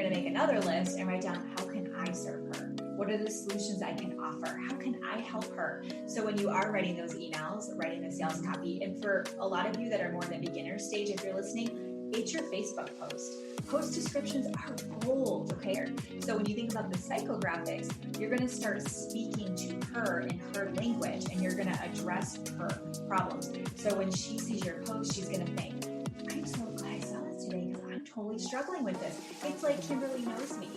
going to make another list and write down, how can I serve her? What are the solutions I can offer? How can I help her? So when you are writing those emails, writing the sales copy, and for a lot of you that are more in the beginner stage, if you're listening, it's your Facebook post. Post descriptions are gold, okay? So when you think about the psychographics, you're going to start speaking to her in her language, and you're going to address her problems. So when she sees your post, she's going to think, I'm so glad I saw this today because I'm totally struggling with this. It's like Kimberly knows me.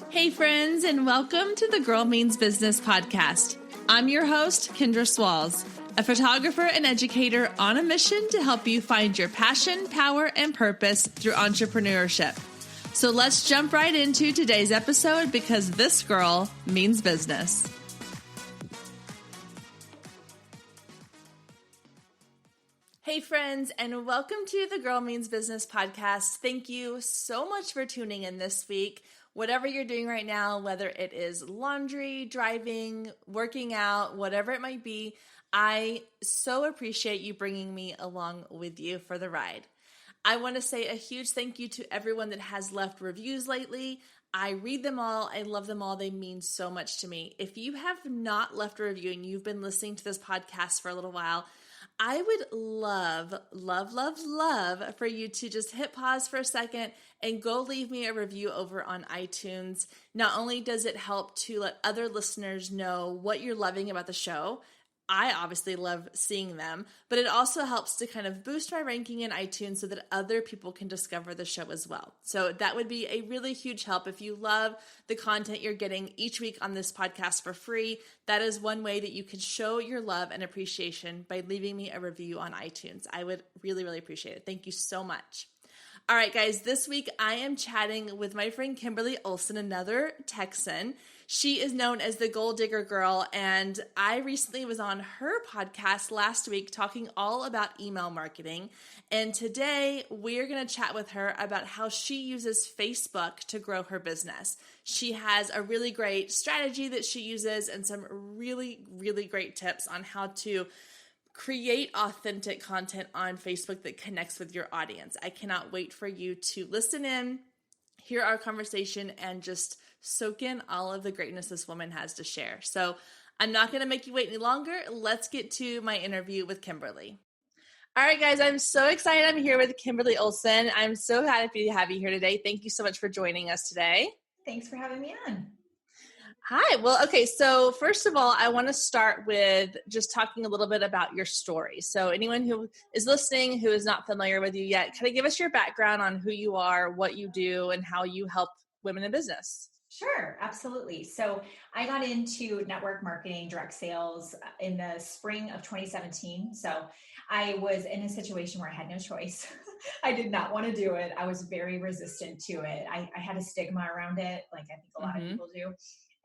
Hey friends, and welcome to the Girl Means Business podcast. I'm your host, Kendra Swalls, a photographer and educator on a mission to help you find your passion, power, and purpose through entrepreneurship. So let's jump right into today's episode because this girl means business. Hey friends, and welcome to the Girl Means Business podcast. Thank you so much for tuning in this week. Whatever you're doing right now, whether it is laundry, driving, working out, whatever it might be, I so appreciate you bringing me along with you for the ride. I want to say a huge thank you to everyone that has left reviews lately. I read them all. I love them all. They mean so much to me. If you have not left a review and you've been listening to this podcast for a little while, I would love for you to just hit pause for a second and go leave me a review over on iTunes. Not only does it help to let other listeners know what you're loving about the show, I obviously love seeing them, but it also helps to kind of boost my ranking in iTunes so that other people can discover the show as well. So that would be a really huge help. If you love the content you're getting each week on this podcast for free, that is one way that you can show your love and appreciation by leaving me a review on iTunes. I would really appreciate it. Thank you so much. All right, guys, this week I am chatting with my friend Kimberly Olson, another Texan. She is known as the Gold Digger Girl, and I recently was on her podcast last week talking all about email marketing. And today we're going to chat with her about how she uses Facebook to grow her business. She has a really great strategy that she uses and some really great tips on how to create authentic content on Facebook that connects with your audience. I cannot wait for you to listen in, hear our conversation, and just soak in all of the greatness this woman has to share. So I'm not going to make you wait any longer. Let's get to my interview with Kimberly. All right, guys, I'm so excited. I'm here with Kimberly Olson. I'm so happy to have you here today. Thank you so much for joining us today. Thanks for having me on. Hi. Well, okay. So first of all, I want to start with just talking a little bit about your story. So anyone who is listening, who is not familiar with you yet, kind of give us your background on who you are, what you do, and how you help women in business. Sure, absolutely. So I got into network marketing, direct sales in the spring of 2017. So I was in a situation where I had no choice. I did not want to do it. I was very resistant to it. I had a stigma around it, like I think a lot of people do.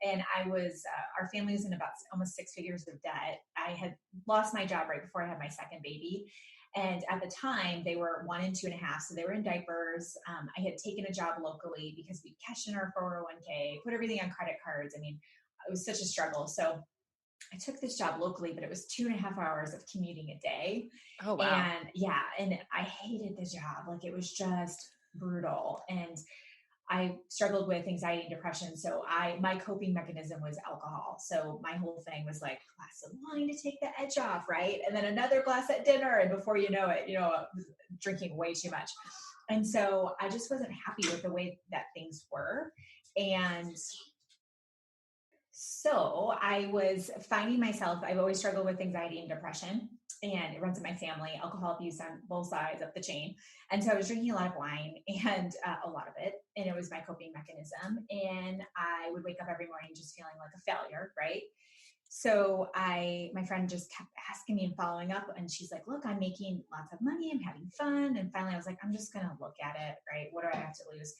And I was, our family was in about almost 6 figures of debt. I had lost my job right before I had my second baby. And at the time they were 1 and 2.5. So they were in diapers. I had taken a job locally because we cashed in our 401k, put everything on credit cards. I mean, it was such a struggle. So I took this job locally, but it was 2.5 hours of commuting a day. Oh, wow. And I hated the job. Like it was just brutal. And I struggled with anxiety and depression. So my coping mechanism was alcohol. So my whole thing was like a glass of wine to take the edge off, right? And then another glass at dinner. And before you know it, I was drinking way too much. And so I just wasn't happy with the way that things were. And so I was finding myself, I've always struggled with anxiety and depression, and it runs in my family, alcohol abuse on both sides of the chain. And so I was drinking a lot of wine and a lot of it. And it was my coping mechanism. And I would wake up every morning just feeling like a failure, right? So my friend just kept asking me and following up, and she's like, look, I'm making lots of money. I'm having fun. And finally I was like, I'm just going to look at it, right? What do I have to lose?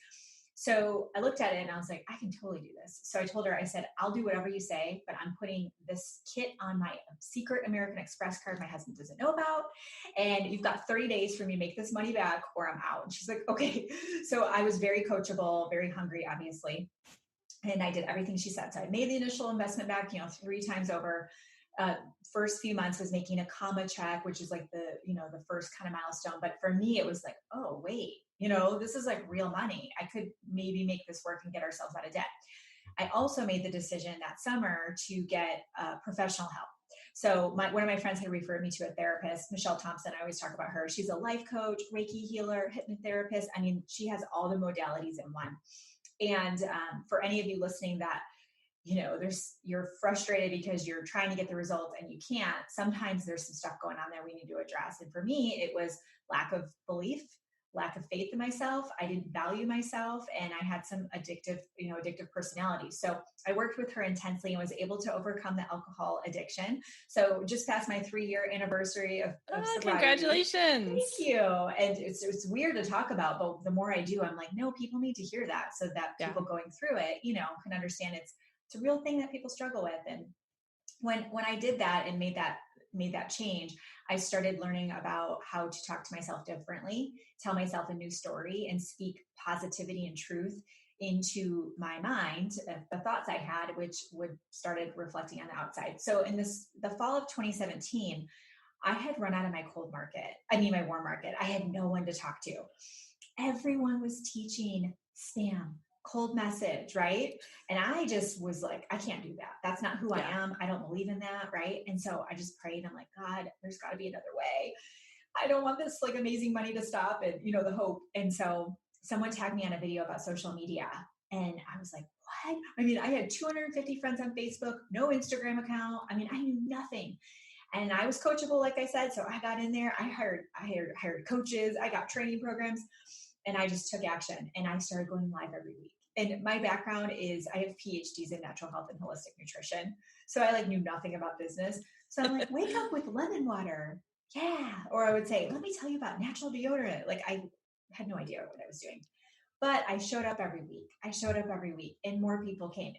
So I looked at it and I was like, I can totally do this. So I told her, I said, I'll do whatever you say, but I'm putting this kit on my secret American Express card my husband doesn't know about. And you've got 30 days for me to make this money back or I'm out. And she's like, okay. So I was very coachable, very hungry, obviously. And I did everything she said. So I made the initial investment back, 3 times over. First few months was making a comma check, which is like the first kind of milestone. But for me, it was like, oh, wait, this is like real money. I could maybe make this work and get ourselves out of debt. I also made the decision that summer to get professional help. So one of my friends had referred me to a therapist, Michelle Thompson. I always talk about her. She's a life coach, Reiki healer, hypnotherapist. I mean, she has all the modalities in one. And for any of you listening that, you're frustrated because you're trying to get the results and you can't, sometimes there's some stuff going on there we need to address. And for me, it was lack of belief, lack of faith in myself. I didn't value myself, and I had some addictive personality. So I worked with her intensely and was able to overcome the alcohol addiction. So just past my 3-year anniversary of sobriety. Congratulations. Thank you. And it's weird to talk about, but the more I do, I'm like, no, people need to hear that so that people going through it, can understand it's a real thing that people struggle with. And when I did that and made that change, I started learning about how to talk to myself differently, tell myself a new story, and speak positivity and truth into my mind, the thoughts I had, which started reflecting on the outside. So in the fall of 2017, I had run out of my my warm market. I had no one to talk to. Everyone was teaching spam, cold message, right? And I just was like, I can't do that. That's not who I am. I don't believe in that, right? And so I just prayed. I'm like, God, there's got to be another way. I don't want this like amazing money to stop, and the hope. And so someone tagged me on a video about social media, and I was like, what? I mean, I had 250 friends on Facebook, no Instagram account. I mean, I knew nothing. And I was coachable, like I said. So I got in there. I hired coaches. I got training programs. And I just took action, and I started going live every week. And my background is I have PhDs in natural health and holistic nutrition. So I knew nothing about business. So I'm like, wake up with lemon water. Yeah. Or I would say, let me tell you about natural deodorant. I had no idea what I was doing, but I showed up every week and more people came.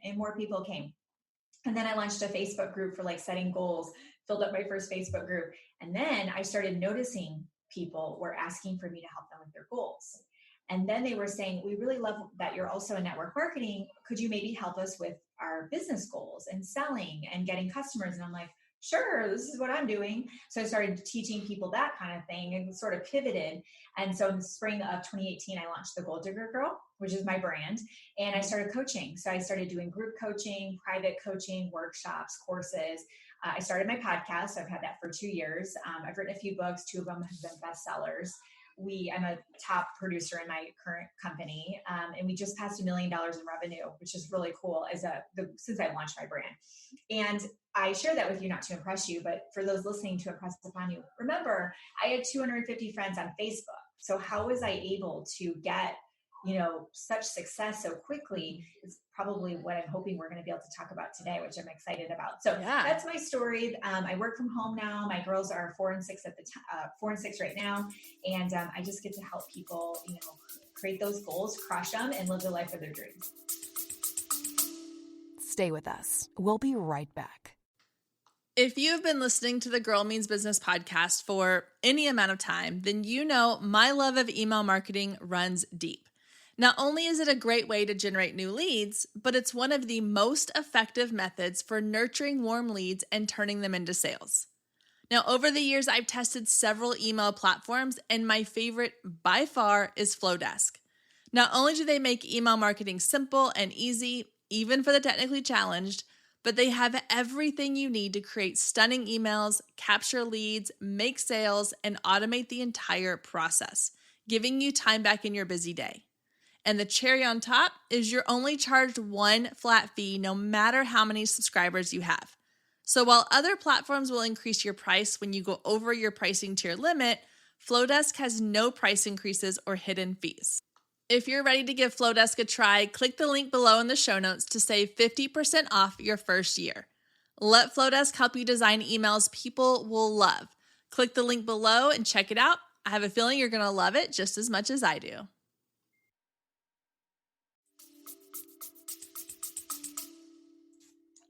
And then I launched a Facebook group for setting goals, filled up my first Facebook group. And then I started noticing people were asking for me to help them with their goals. And then they were saying, we really love that you're also in network marketing. Could you maybe help us with our business goals and selling and getting customers? And I'm like, sure, this is what I'm doing. So I started teaching people that kind of thing and sort of pivoted. And so in the spring of 2018, I launched the Gold Digger Girl, which is my brand. And I started coaching. So I started doing group coaching, private coaching, workshops, courses. I started my podcast. So I've had that for 2 years. I've written a few books. 2 of them have been bestsellers. I'm a top producer in my current company. And we just passed $1 million in revenue, which is really cool since I launched my brand. And I share that with you not to impress you, but for those listening, to impress upon you. Remember, I had 250 friends on Facebook. So how was I able to get such success so quickly? Is probably what I'm hoping we're going to be able to talk about today, which I'm excited about. So that's my story. I work from home now. My girls are 4 and 6 4 and 6 right now. And I just get to help people, create those goals, crush them, and live the life of their dreams. Stay with us. We'll be right back. If you've been listening to the Girl Means Business podcast for any amount of time, then you know my love of email marketing runs deep. Not only is it a great way to generate new leads, but it's one of the most effective methods for nurturing warm leads and turning them into sales. Now, over the years, I've tested several email platforms, and my favorite by far is Flowdesk. Not only do they make email marketing simple and easy, even for the technically challenged, but they have everything you need to create stunning emails, capture leads, make sales, and automate the entire process, giving you time back in your busy day. And the cherry on top is you're only charged one flat fee no matter how many subscribers you have. So while other platforms will increase your price when you go over your pricing tier limit, Flowdesk has no price increases or hidden fees. If you're ready to give Flowdesk a try, click the link below in the show notes to save 50% off your first year. Let Flowdesk help you design emails people will love. Click the link below and check it out. I have a feeling you're going to love it just as much as I do.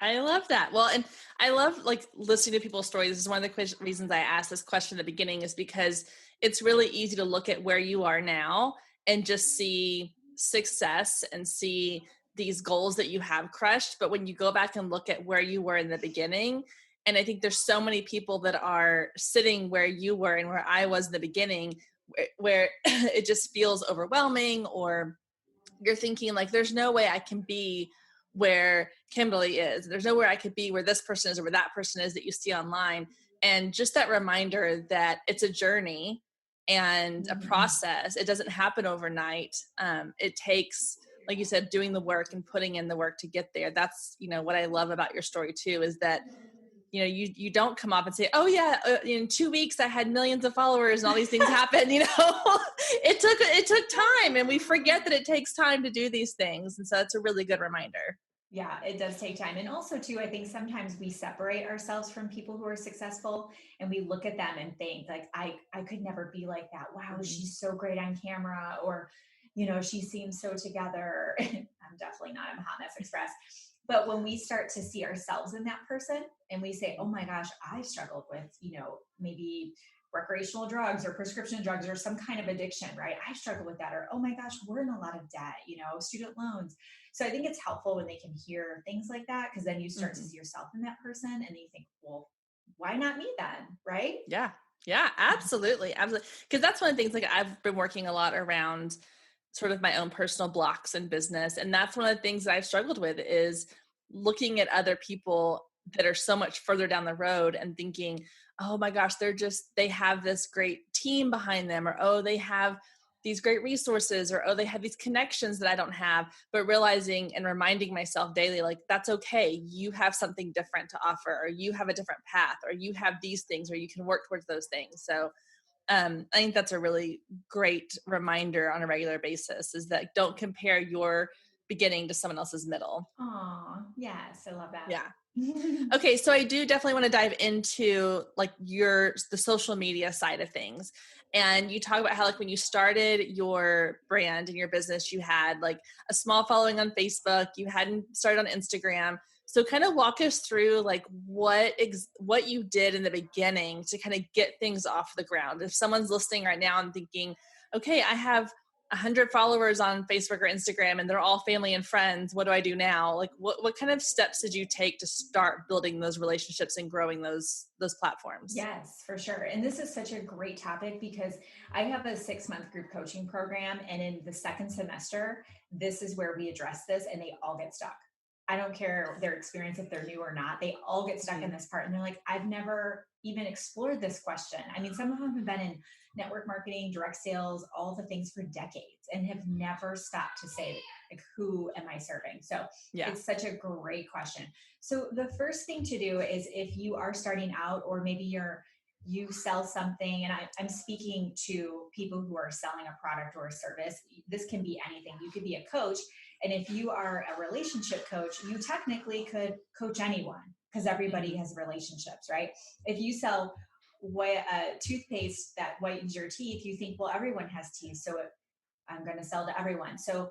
I love that. Well, and I love listening to people's stories. This is one of the reasons I asked this question at the beginning, is because it's really easy to look at where you are now and just see success and see these goals that you have crushed. But when you go back and look at where you were in the beginning, and I think there's so many people that are sitting where you were and where I was in the beginning, where it just feels overwhelming, or you're thinking like, there's no way I can be where Kimberly is. There's nowhere I could be where this person is or where that person is that you see online. And just that reminder that it's a journey and a process. It doesn't happen overnight. It takes, like you said, doing the work and putting in the work to get there. That's, what I love about your story too, is that you don't come up and say, oh yeah, in 2 weeks I had millions of followers and all these things happen. It took time, and we forget that it takes time to do these things. And so it's a really good reminder. Yeah, it does take time. And also too, I think sometimes we separate ourselves from people who are successful, and we look at them and think like, I could never be like that. Wow, she's so great on camera, or, she seems so together. I'm definitely not. I'm a hot mess express. But when we start to see ourselves in that person and we say, oh my gosh, I've struggled with, maybe recreational drugs or prescription drugs or some kind of addiction, right? I struggle with that. Or, oh my gosh, we're in a lot of debt, student loans. So I think it's helpful when they can hear things like that, because then you start to see yourself in that person and you think, well, why not me then? Right? Yeah. Yeah, absolutely. Absolutely. Because that's one of the things, like, I've been working a lot around sort of my own personal blocks in business. And that's one of the things that I've struggled with, is looking at other people that are so much further down the road and thinking, oh my gosh, they have this great team behind them, or, oh, they have these great resources, or, oh, they have these connections that I don't have, but realizing and reminding myself daily, like, that's okay. You have something different to offer, or you have a different path, or you have these things, or you can work towards those things. So I think that's a really great reminder on a regular basis, is that don't compare your beginning to someone else's middle. Aw, yes, I love that. Yeah. Okay. So I do definitely want to dive into like the social media side of things. And you talk about how, like, when you started your brand and your business, you had like a small following on Facebook, you hadn't started on Instagram. So kind of walk us through like what you did in the beginning to kind of get things off the ground. If someone's listening right now and thinking, okay, I have 100 followers on Facebook or Instagram and they're all family and friends, what do I do now? Like, what kind of steps did you take to start building those relationships and growing those platforms? Yes, for sure. And this is such a great topic, because I have a 6-month group coaching program. And in the second semester, this is where we address this, and they all get stuck. I don't care their experience, if they're new or not, they all get stuck in this part. And they're like, I've never even explored this question. I mean, some of them have been in network marketing, direct sales, all the things for decades, and have never stopped to say, like, who am I serving? So It's such a great question. So the first thing to do is, if you are starting out, or maybe you sell something, and I'm speaking to people who are selling a product or a service. This can be anything. You could be a coach. And if you are a relationship coach, you technically could coach anyone, because everybody has relationships, right? If you sell toothpaste that whitens your teeth, you think, well, everyone has teeth, so I'm going to sell to everyone. So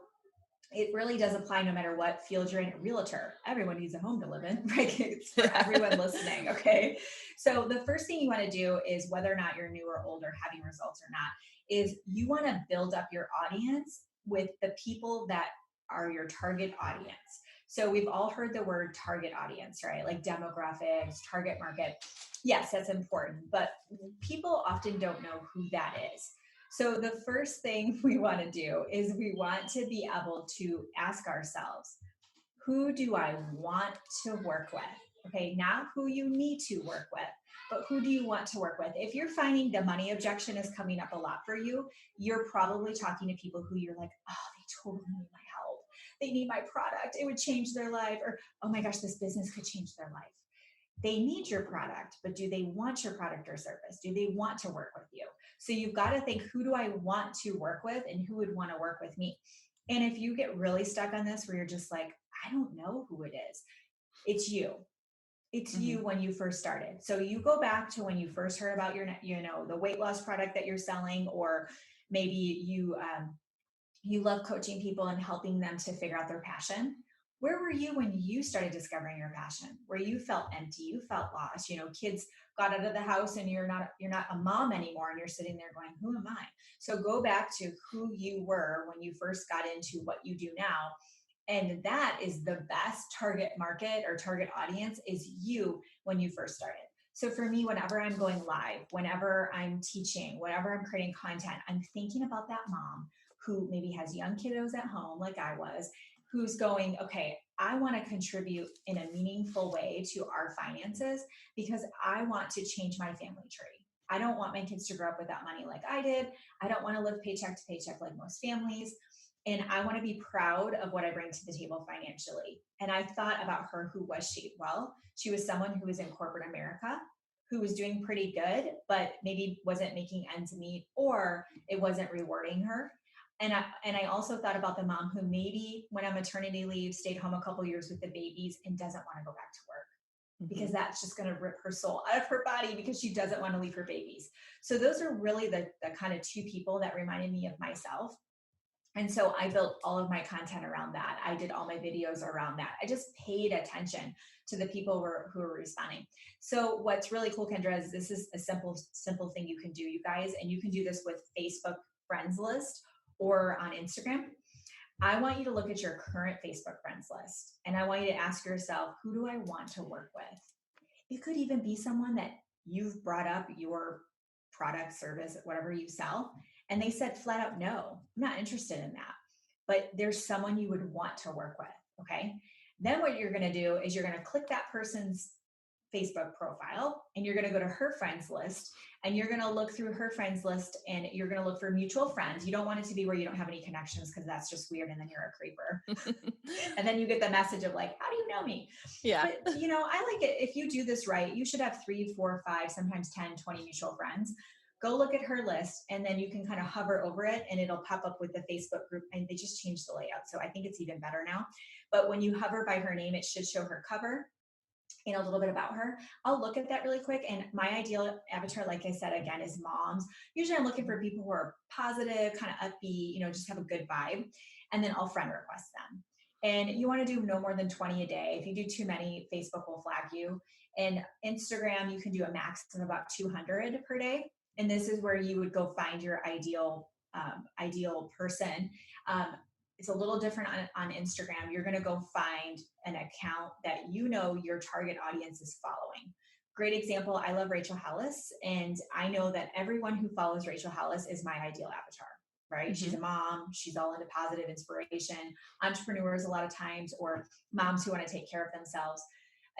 it really does apply no matter what field you're in. A realtor, everyone needs a home to live in, right? It's for everyone listening, okay? So the first thing you want to do is, whether or not you're new or old or having results or not, is you want to build up your audience with the people that are your target audience. So we've all heard the word target audience, right? Like demographics, target market. Yes, that's important, but people often don't know who that is. So the first thing we want to do is, we want to be able to ask ourselves, who do I want to work with? Okay, not who you need to work with, but who do you want to work with? If you're finding the money objection is coming up a lot for you, you're probably talking to people who you're like, oh, they totally need my help. They need my product. It would change their life. Or, oh my gosh, this business could change their life. They need your product, but do they want your product or service? Do they want to work with you? So you've got to think, who do I want to work with, and who would want to work with me? And if you get really stuck on this, where you're just like, I don't know who it is, it's you. It's you when you first started. So you go back to when you first heard about your, the weight loss product that you're selling, or maybe you love coaching people and helping them to figure out their passion. Where were you when you started discovering your passion, where you felt empty, you felt lost? Kids got out of the house and you're not a mom anymore, and you're sitting there going, who am I? So go back to who you were when you first got into what you do now. And that is the best target market or target audience, is you when you first started. So for me, whenever I'm going live, whenever I'm teaching, whenever I'm creating content, I'm thinking about that mom who maybe has young kiddos at home, like I was, who's going, okay, I want to contribute in a meaningful way to our finances because I want to change my family tree. I don't want my kids to grow up without money like I did. I don't want to live paycheck to paycheck like most families. And I want to be proud of what I bring to the table financially. And I thought about her. Who was she? Well, she was someone who was in corporate America, who was doing pretty good, but maybe wasn't making ends meet, or it wasn't rewarding her. And I also thought about the mom who maybe went on maternity leave, stayed home a couple years with the babies, and doesn't want to go back to work because that's just going to rip her soul out of her body because she doesn't want to leave her babies. So those are really the kind of two people that reminded me of myself. And so I built all of my content around that. I did all my videos around that. I just paid attention to the people who were responding. So what's really cool, Kendra, is this is a simple thing you can do, you guys, and you can do this with Facebook friends list or on Instagram. I want you to look at your current Facebook friends list, and I want you to ask yourself, who do I want to work with? It could even be someone that you've brought up your product, service, whatever you sell, and they said flat out, no, I'm not interested in that. But there's someone you would want to work with, okay? Then what you're going to do is you're going to click that person's Facebook profile and you're going to go to her friends list and you're going to look through her friends list and you're going to look for mutual friends. You don't want it to be where you don't have any connections because that's just weird and then you're a creeper. And then you get the message of like, how do you know me? Yeah. But I like it. If you do this right, you should have 3, 4, 5, sometimes 10, 20 mutual friends. Go look at her list and then you can kind of hover over it and it'll pop up with the Facebook group, and they just changed the layout. So I think it's even better now. But when you hover by her name, it should show her cover and a little bit about her. I'll look at that really quick. And my ideal avatar, like I said, again, is moms. Usually I'm looking for people who are positive, kind of upbeat, just have a good vibe. And then I'll friend request them. And you want to do no more than 20 a day. If you do too many, Facebook will flag you. And Instagram, you can do a max of about 200 per day. And this is where you would go find your ideal person. It's a little different on Instagram. You're going to go find an account that your target audience is following. Great example. I love Rachel Hollis, and I know that everyone who follows Rachel Hollis is my ideal avatar, right? Mm-hmm. She's a mom. She's all into positive inspiration, entrepreneurs a lot of times, or moms who want to take care of themselves.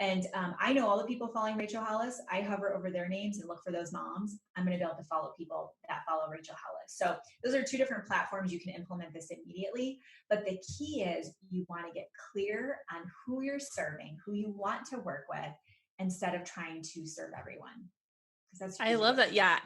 And I know all the people following Rachel Hollis. I hover over their names and look for those moms. I'm going to be able to follow people that follow Rachel Hollis. So those are 2 different platforms. You can implement this immediately. But the key is you want to get clear on who you're serving, who you want to work with, instead of trying to serve everyone. I love that. Yeah.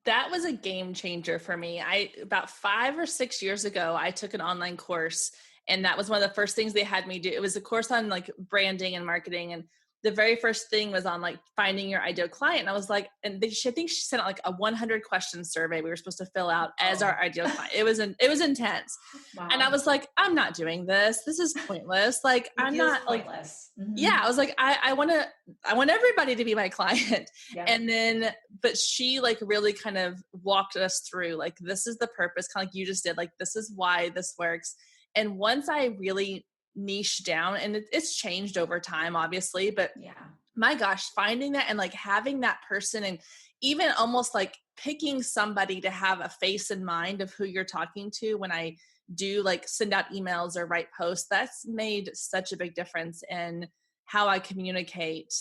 That was a game changer for me. About 5 or 6 years ago, I took an online course. And that was one of the first things they had me do. It was a course on like branding and marketing. And the very first thing was on like finding your ideal client. And I was like, I think she sent out like a 100 question survey we were supposed to fill out as our ideal client. It was intense. Wow. And I was like, I'm not doing this. This is pointless. Like, I'm not pointless. Like, yeah, I was like, I want everybody to be my client. Yeah. And then, but she like really kind of walked us through, like, this is the purpose, kind of like you just did. Like, this is why this works. And once I really niche down, and it's changed over time, obviously, but yeah, my gosh, finding that and like having that person, and even almost like picking somebody to have a face in mind of who you're talking to when I do like send out emails or write posts, that's made such a big difference in how I communicate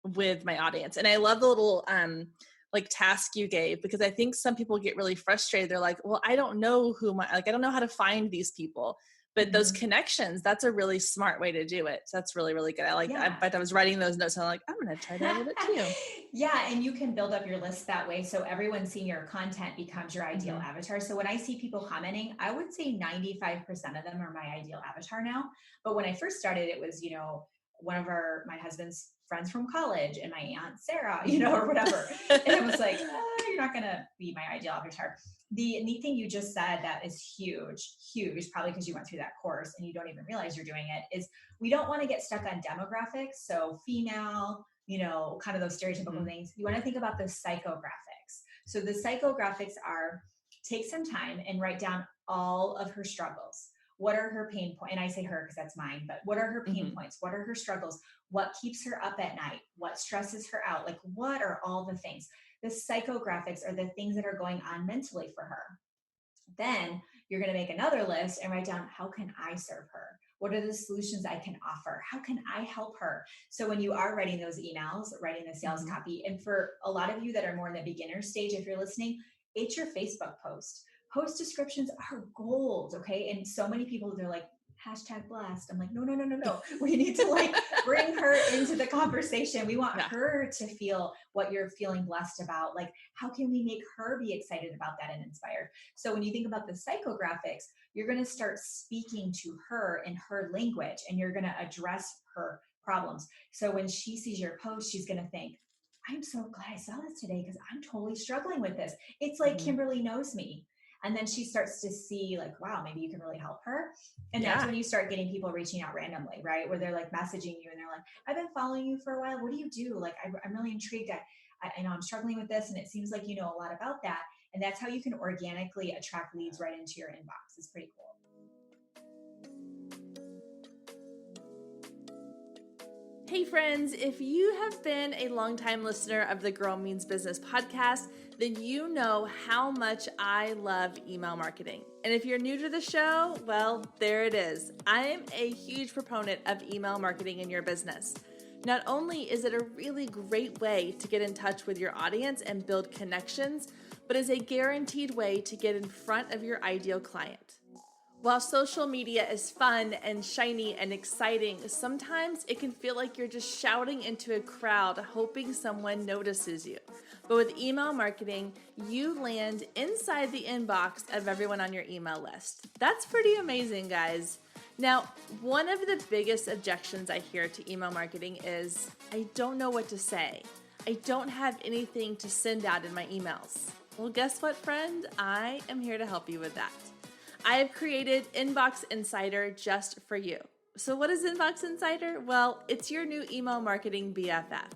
with my audience. And I love the little, like task you gave, because I think some people get really frustrated. They're like, well, I don't know I don't know how to find these people, but mm-hmm. those connections, that's a really smart way to do it. So that's really, really good. I like that. But I was writing those notes and I'm like, I'm going to try that a little bit too. Yeah. And you can build up your list that way. So everyone seeing your content becomes your ideal mm-hmm. avatar. So when I see people commenting, I would say 95% of them are my ideal avatar now. But when I first started, it was, one of my husband's friends from college and my aunt Sarah, or whatever. And it was like, you're not going to be my ideal avatar. The neat thing you just said that is huge, probably because you went through that course and you don't even realize you're doing it, is we don't want to get stuck on demographics. So female, kind of those stereotypical mm-hmm. things. You want to think about the psychographics. So the psychographics are, take some time and write down all of her struggles. what are her pain points? And I say her because that's mine, but what are her pain points? What are her struggles? What keeps her up at night? What stresses her out? Like, what are all the things? The psychographics are the things that are going on mentally for her. Then you're going to make another list and write down, how can I serve her? What are the solutions I can offer? How can I help her? So when you are writing those emails, writing the sales copy, and for a lot of you that are more in the beginner stage, if you're listening, it's your Facebook post. Post descriptions are gold, okay? And so many people, they're like, #blessed. I'm like, no. We need to like bring her into the conversation. We want her to feel what you're feeling blessed about. Like, how can we make her be excited about that and inspired? So when you think about the psychographics, you're going to start speaking to her in her language, and you're going to address her problems. So when she sees your post, she's going to think, I'm so glad I saw this today because I'm totally struggling with this. It's like Kimberly knows me. And then she starts to see like, wow, maybe you can really help her. And that's when you start getting people reaching out randomly, right? Where they're like messaging you and they're like, I've been following you for a while. What do you do? Like, I'm really intrigued. I know I'm struggling with this, and it seems like you know a lot about that. And that's how you can organically attract leads right into your inbox. It's pretty cool. Hey friends, if you have been a longtime listener of the Girl Means Business podcast, then you know how much I love email marketing. And if you're new to the show, well, there it is. I am a huge proponent of email marketing in your business. Not only is it a really great way to get in touch with your audience and build connections, but is a guaranteed way to get in front of your ideal client. While social media is fun and shiny and exciting, sometimes it can feel like you're just shouting into a crowd hoping someone notices you. But with email marketing, you land inside the inbox of everyone on your email list. That's pretty amazing, guys. Now, one of the biggest objections I hear to email marketing is, I don't know what to say. I don't have anything to send out in my emails. Well, guess what, friend? I am here to help you with that. I have created Inbox Insider just for you. So what is Inbox Insider? Well, it's your new email marketing BFF.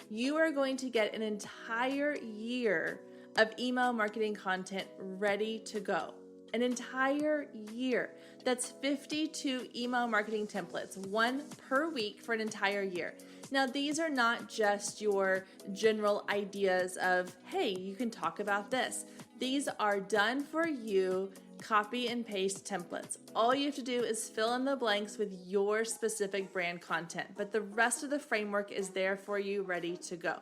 You are going to get an entire year of email marketing content ready to go. An entire year. That's 52 email marketing templates, one per week for an entire year. Now, these are not just your general ideas of, hey, you can talk about this. These are done for you, copy and paste templates. All you have to do is fill in the blanks with your specific brand content, but the rest of the framework is there for you, ready to go.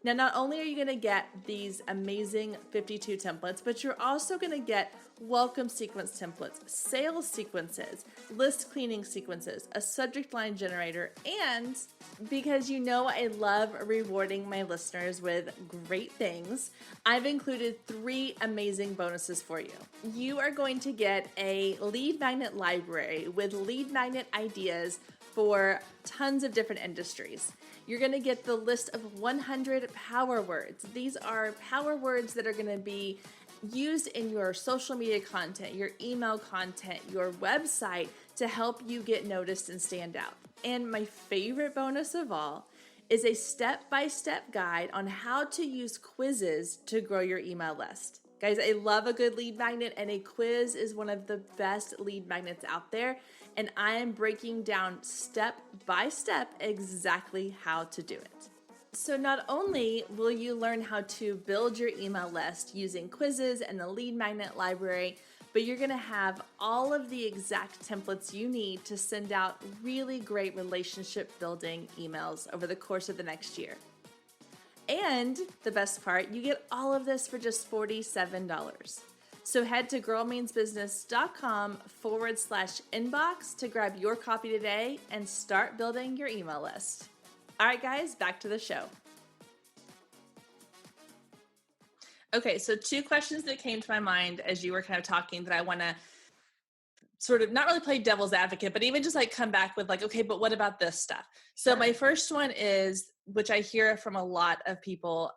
Now, not only are you going to get these amazing 52 templates, but you're also going to get welcome sequence templates, sales sequences, list cleaning sequences, a subject line generator, and because you know I love rewarding my listeners with great things, I've included 3 amazing bonuses for you. You are going to get a lead magnet library with lead magnet ideas for tons of different industries. You're going to get the list of 100 power words. These are power words that are going to be used in your social media content, your email content, your website to help you get noticed and stand out. And my favorite bonus of all is a step-by-step guide on how to use quizzes to grow your email list. Guys, I love a good lead magnet, and a quiz is one of the best lead magnets out there. And I am breaking down step by step exactly how to do it. So not only will you learn how to build your email list using quizzes and the lead magnet library, but you're going to have all of the exact templates you need to send out really great relationship building emails over the course of the next year. And the best part, you get all of this for just $47. So head to girlmeansbusiness.com/inbox to grab your copy today and start building your email list. All right, guys, back to the show. Okay, so 2 questions that came to my mind as you were kind of talking that I want to sort of not really play devil's advocate, but even just like come back with like, okay, but what about this stuff? So my first one is, which I hear from a lot of people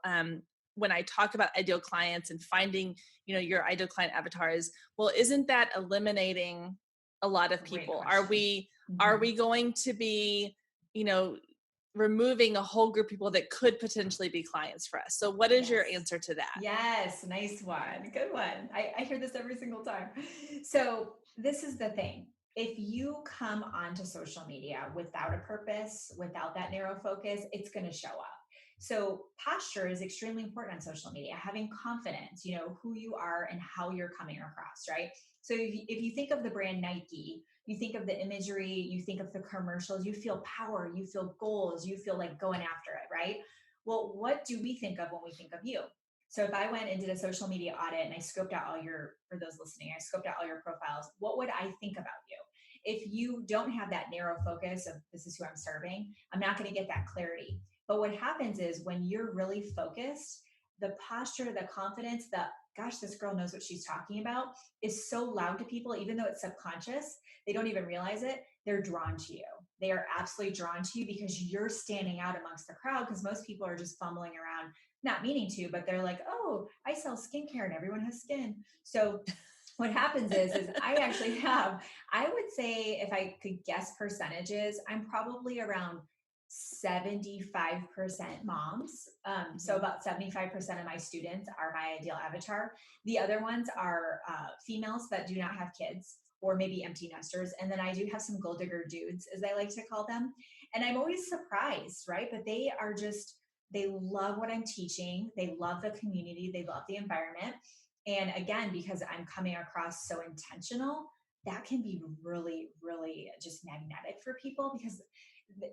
when I talk about ideal clients and finding, your ideal client avatar is, well, isn't that eliminating a lot of people? Are we going to be, removing a whole group of people that could potentially be clients for us. So what is your answer to that? Yes, nice one. Good one. I hear this every single time. So this is the thing. If you come onto social media without a purpose, without that narrow focus, it's going to show up. So posture is extremely important on social media, having confidence, who you are and how you're coming across, right? So if you think of the brand Nike, you think of the imagery, you think of the commercials, you feel power, you feel goals, you feel like going after it, right? Well, what do we think of when we think of you? So if I went and did a social media audit and I scoped out for those listening, I scoped out all your profiles, what would I think about you? If you don't have that narrow focus of this is who I'm serving, I'm not going to get that clarity. But what happens is when you're really focused, the posture, the confidence, gosh, this girl knows what she's talking about is so loud to people, even though it's subconscious, they don't even realize it. They're drawn to you. They are absolutely drawn to you because you're standing out amongst the crowd, because most people are just fumbling around, not meaning to, but they're like, oh, I sell skincare and everyone has skin. So what happens is I actually have, I would say if I could guess percentages, I'm probably around 75% moms. So about 75% of my students are my ideal avatar. The other ones are females that do not have kids or maybe empty nesters. And then I do have some gold digger dudes, as I like to call them. And I'm always surprised, right? But they love what I'm teaching. They love the community. They love the environment. And again, because I'm coming across so intentional, that can be really, really just magnetic for people, because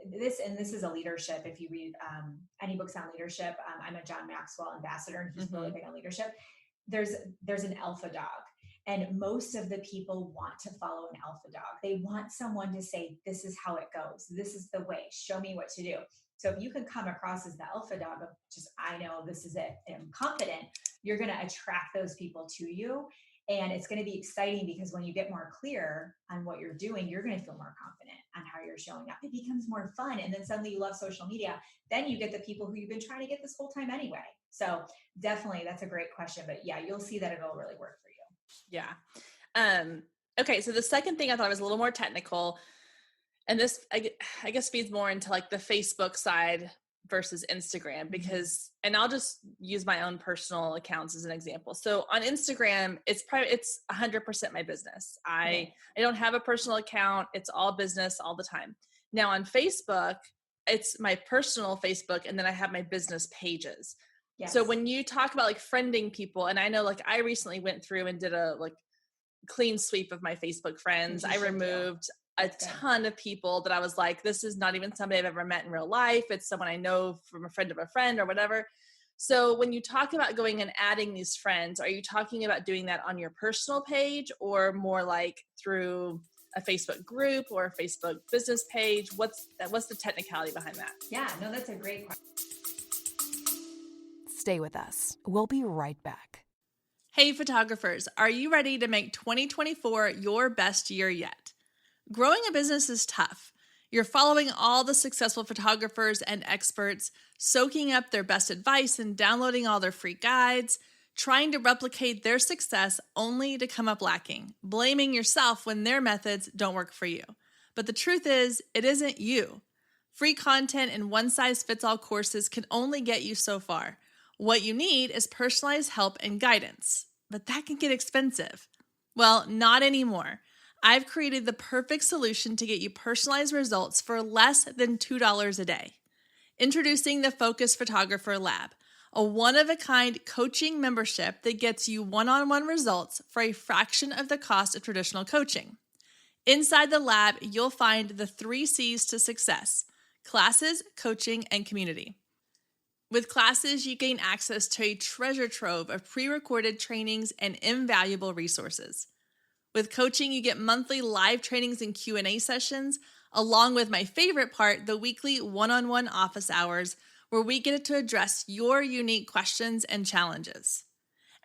this is a leadership. If you read any books on leadership, I'm a John Maxwell ambassador, and he's really big on leadership. There's an alpha dog, and most of the people want to follow an alpha dog. They want someone to say, this is how it goes. This is the way. Show me what to do. So if you can come across as the alpha dog of just, I know this is it, and I'm confident, you're going to attract those people to you. And it's going to be exciting because when you get more clear on what you're doing, you're going to feel more confident on how you're showing up. It becomes more fun. And then suddenly you love social media. Then you get the people who you've been trying to get this whole time anyway. So definitely that's a great question. But yeah, you'll see that it'll really work for you. Yeah. Okay. So the second thing I thought was a little more technical, and this, I guess, feeds more into like the Facebook side versus Instagram, because, and I'll just use my own personal accounts as an example. So on Instagram, it's 100% my business. I don't have a personal account. It's all business all the time. Now on Facebook, it's my personal Facebook, and then I have my business pages. Yes. So when you talk about like friending people, and I know like I recently went through and did a like clean sweep of my Facebook friends. I removed a ton of people that I was like, this is not even somebody I've ever met in real life. It's someone I know from a friend of a friend or whatever. So when you talk about going and adding these friends, are you talking about doing that on your personal page, or more like through a Facebook group or a Facebook business page? What's the technicality behind that? Yeah, no, that's a great question. Stay with us. We'll be right back. Hey photographers, are you ready to make 2024 your best year yet? Growing a business is tough. You're following all the successful photographers and experts, soaking up their best advice and downloading all their free guides, trying to replicate their success only to come up lacking, blaming yourself when their methods don't work for you. But the truth is, it isn't you. Free content and one-size-fits-all courses can only get you so far. What you need is personalized help and guidance, but that can get expensive. Well, not anymore. I've created the perfect solution to get you personalized results for less than $2 a day. Introducing the Focus Photographer Lab, a one-of-a-kind coaching membership that gets you one-on-one results for a fraction of the cost of traditional coaching. Inside the lab, you'll find the 3 C's to success: classes, coaching, and community. With classes, you gain access to a treasure trove of pre-recorded trainings and invaluable resources. With coaching, you get monthly live trainings and Q&A sessions, along with my favorite part, the weekly one-on-one office hours, where we get to address your unique questions and challenges.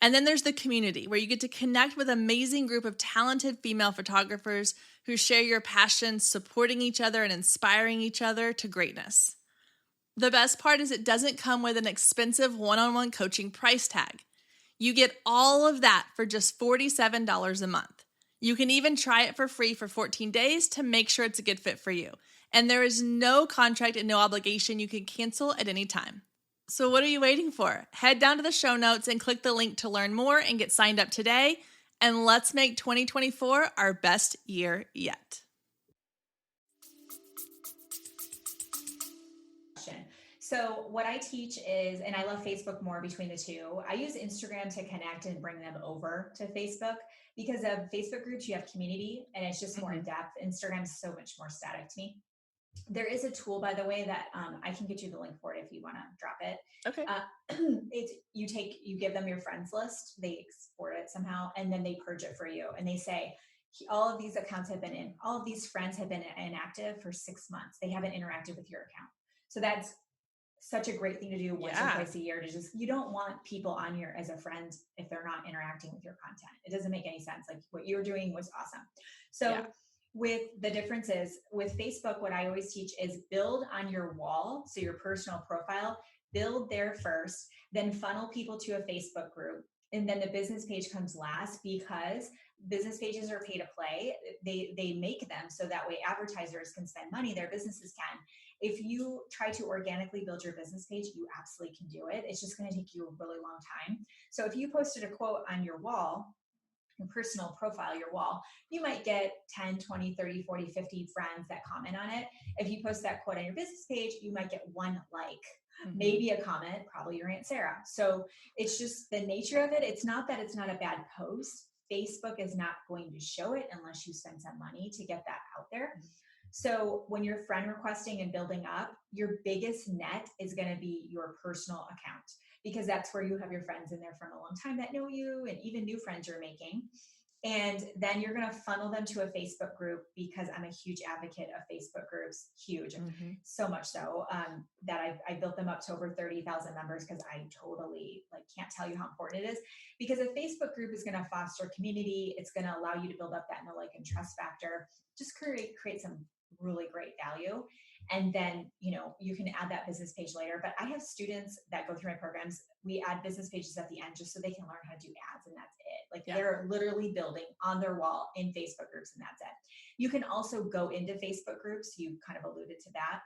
And then there's the community, where you get to connect with an amazing group of talented female photographers who share your passion, supporting each other and inspiring each other to greatness. The best part is it doesn't come with an expensive one-on-one coaching price tag. You get all of that for just $47 a month. You can even try it for free for 14 days to make sure it's a good fit for you. And there is no contract and no obligation. You can cancel at any time. So what are you waiting for? Head down to the show notes and click the link to learn more and get signed up today. And let's make 2024 our best year yet. So what I teach is, and I love Facebook more between the two, I use Instagram to connect and bring them over to Facebook because of Facebook groups, you have community and it's just more in depth. Instagram is so much more static to me. There is a tool, by the way, that I can get you the link for it if you want to drop it. Okay. You give them your friends list, they export it somehow, and then they purge it for you. And they say, all of these friends have been inactive for 6 months. They haven't interacted with your account. So that's such a great thing to do once or twice a year to just, you don't want people on here as a friend if they're not interacting with your content. It doesn't make any sense. Like what you're doing was awesome. So with the differences with Facebook, what I always teach is build on your wall. So your personal profile, build there first, then funnel people to a Facebook group. And then the business page comes last because business pages are pay to play. They make them so that way advertisers can spend money, their businesses can. If you try to organically build your business page, you absolutely can do it. It's just going to take you a really long time. So if you posted a quote on your wall, your personal profile, your wall, you might get 10, 20, 30, 40, 50 friends that comment on it. If you post that quote on your business page, you might get one like, maybe a comment, probably your Aunt Sarah. So it's just the nature of it. It's not that it's not a bad post. Facebook is not going to show it unless you spend some money to get that out there. So when you're friend requesting and building up, your biggest net is going to be your personal account, because that's where you have your friends in there from a long time that know you, and even new friends you're making. And then you're going to funnel them to a Facebook group, because I'm a huge advocate of Facebook groups, huge, so much so that I built them up to over 30,000 members, because I totally can't tell you how important it is. Because a Facebook group is going to foster community. It's going to allow you to build up that know, like, and trust factor, just create some really great value. And then, you can add that business page later. But I have students that go through my programs. We add business pages at the end just so they can learn how to do ads, and that's it. They're literally building on their wall in Facebook groups, and that's it. You can also go into Facebook groups. You kind of alluded to that.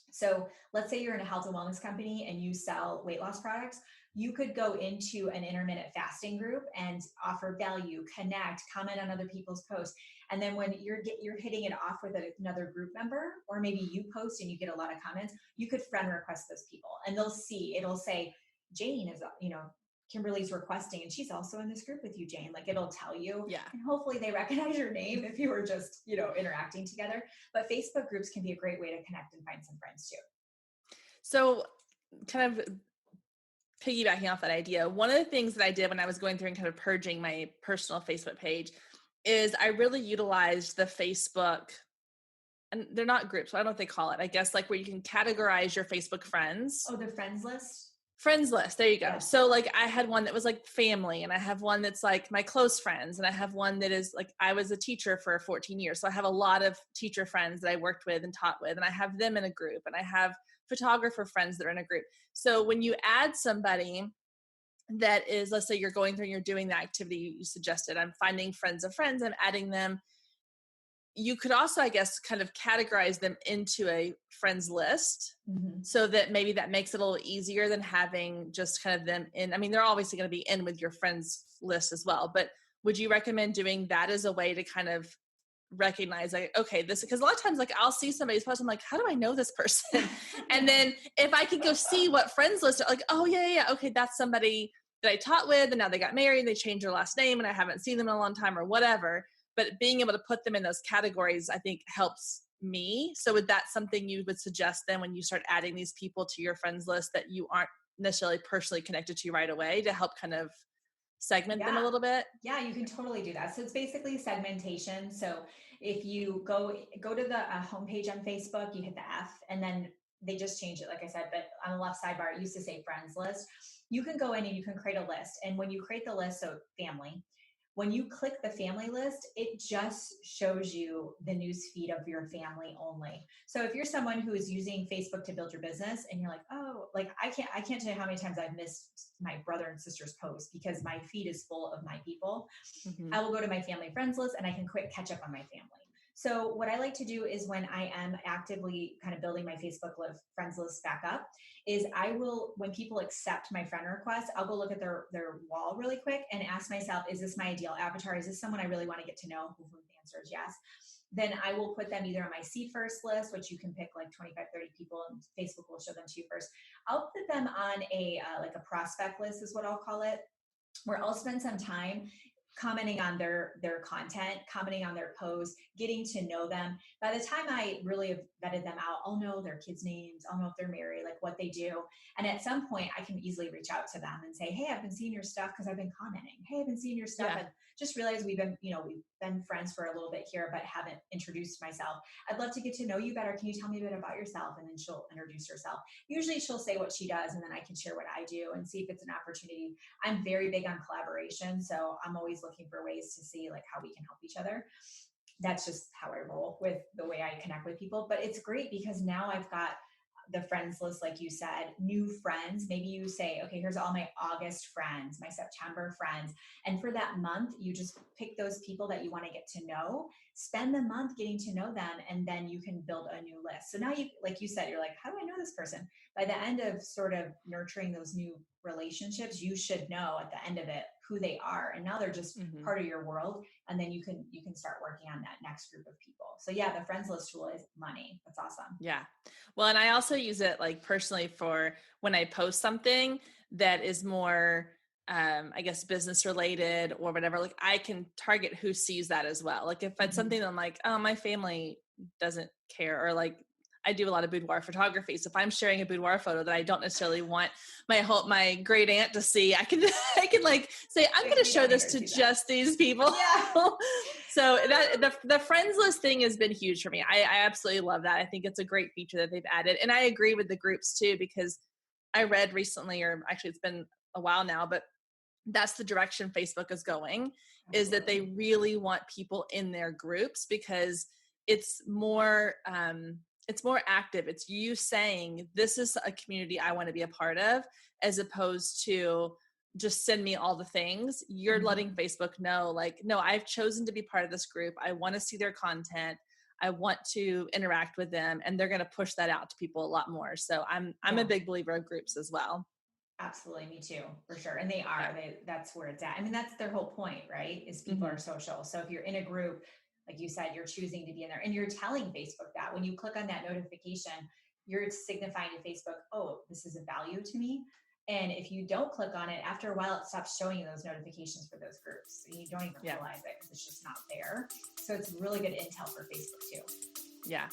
So let's say you're in a health and wellness company and you sell weight loss products. You could go into an intermittent fasting group and offer value, connect, comment on other people's posts. And then when you're hitting it off with another group member, or maybe you post and you get a lot of comments, you could friend request those people, and it'll say, Jane is, Kimberly's requesting, and she's also in this group with you, Jane. It'll tell you, and hopefully they recognize your name if you were just, interacting together. But Facebook groups can be a great way to connect and find some friends too. So kind of piggybacking off that idea, one of the things that I did when I was going through and kind of purging my personal Facebook page is I really utilized the Facebook, and they're not groups, so I don't know what they call it, I guess, where you can categorize your Facebook friends. Oh, the friends list? Friends list. There you go. Yeah. So I had one that was family, and I have one that's my close friends, and I have one that is I was a teacher for 14 years. So I have a lot of teacher friends that I worked with and taught with, and I have them in a group, and I have photographer friends that are in a group. So when you add somebody that is, let's say you're going through and you're doing the activity you suggested, I'm finding friends of friends, I'm adding them. You could also, I guess, kind of categorize them into a friends list, so that maybe that makes it a little easier than having just kind of them in. I mean, they're obviously going to be in with your friends list as well, but would you recommend doing that as a way to kind of recognize okay, this, because a lot of times I'll see somebody's post, I'm like, how do I know this person? And then if I could go see what friends list are, oh yeah, okay, that's somebody that I taught with, and now they got married, they changed their last name, and I haven't seen them in a long time or whatever. But being able to put them in those categories, I think, helps me. So would that something you would suggest then when you start adding these people to your friends list that you aren't necessarily personally connected to right away, to help kind of segment them a little bit? Yeah, you can totally do that. So it's basically segmentation. So if you go to the homepage on Facebook, you hit the F, and then they just changed it, like I said, but on the left sidebar, it used to say friends list. You can go in and you can create a list. And when you create the list, so family, when you click the family list, it just shows you the news feed of your family only. So if you're someone who is using Facebook to build your business and you're like, oh, like I can't tell you how many times I've missed my brother and sister's posts because my feed is full of my people. Mm-hmm. I will go to my family friends list and I can quick catch up on my family. So what I like to do is when I am actively kind of building my Facebook friends list back up, is I will, when people accept my friend request, I'll go look at their wall really quick and ask myself, is this my ideal avatar? Is this someone I really want to get to know? Hopefully the answer is yes. Then I will put them either on my see first list, which you can pick like 25, 30 people and Facebook will show them to you first. I'll put them on a like a prospect list is what I'll call it, where I'll spend some time commenting on their content, commenting on their posts, getting to know them. By the time I really have vetted them out, I'll know their kids' names. I'll know if they're married, like what they do. And at some point I can easily reach out to them and say, hey, I've been seeing your stuff because I've been commenting. Hey, I've been seeing your stuff. And just realized we've been friends for a little bit here, but haven't introduced myself. I'd love to get to know you better. Can you tell me a bit about yourself? And then she'll introduce herself. Usually she'll say what she does and then I can share what I do and see if it's an opportunity. I'm very big on collaboration. So I'm always looking for ways to see like how we can help each other. That's just how I roll with the way I connect with people. But it's great because now I've got the friends list, like you said, new friends. Maybe you say, okay, here's all my August friends, my September friends. And for that month, you just pick those people that you want to get to know, spend the month getting to know them, and then you can build a new list. So now you, like you said, you're like, how do I know this person? By the end of sort of nurturing those new relationships, you should know at the end of it who they are. And now they're just part of your world. And then you can start working on that next group of people. So yeah, the friends list tool is money. That's awesome. Yeah. Well, and I also use it like personally for when I post something that is more, I guess, business related or whatever, like I can target who sees that as well. Like if it's something that I'm like, oh, my family doesn't care, or like I do a lot of boudoir photography. So if I'm sharing a boudoir photo that I don't necessarily want my great aunt to see, I can like say, I'm going to show this to just these people. Yeah. So that the friends list thing has been huge for me. I absolutely love that. I think it's a great feature that they've added. And I agree with the groups too, because I read recently, or actually it's been a while now, but that's the direction Facebook is going, is that they really want people in their groups because it's more active. It's you saying, this is a community I want to be a part of, as opposed to just send me all the things. You're letting Facebook know, like, no, I've chosen to be part of this group. I want to see their content. I want to interact with them, and they're going to push that out to people a lot more. So I'm a big believer of groups as well. Absolutely. Me too, for sure. And they are, that's where it's at. I mean, that's their whole point, right? Is people are social. So if you're in a group, like you said, you're choosing to be in there and you're telling Facebook that when you click on that notification, you're signifying to Facebook, oh, this is a value to me. And if you don't click on it, after a while, it stops showing you those notifications for those groups. And you don't even realize it because it's just not there. So it's really good intel for Facebook too. Yeah.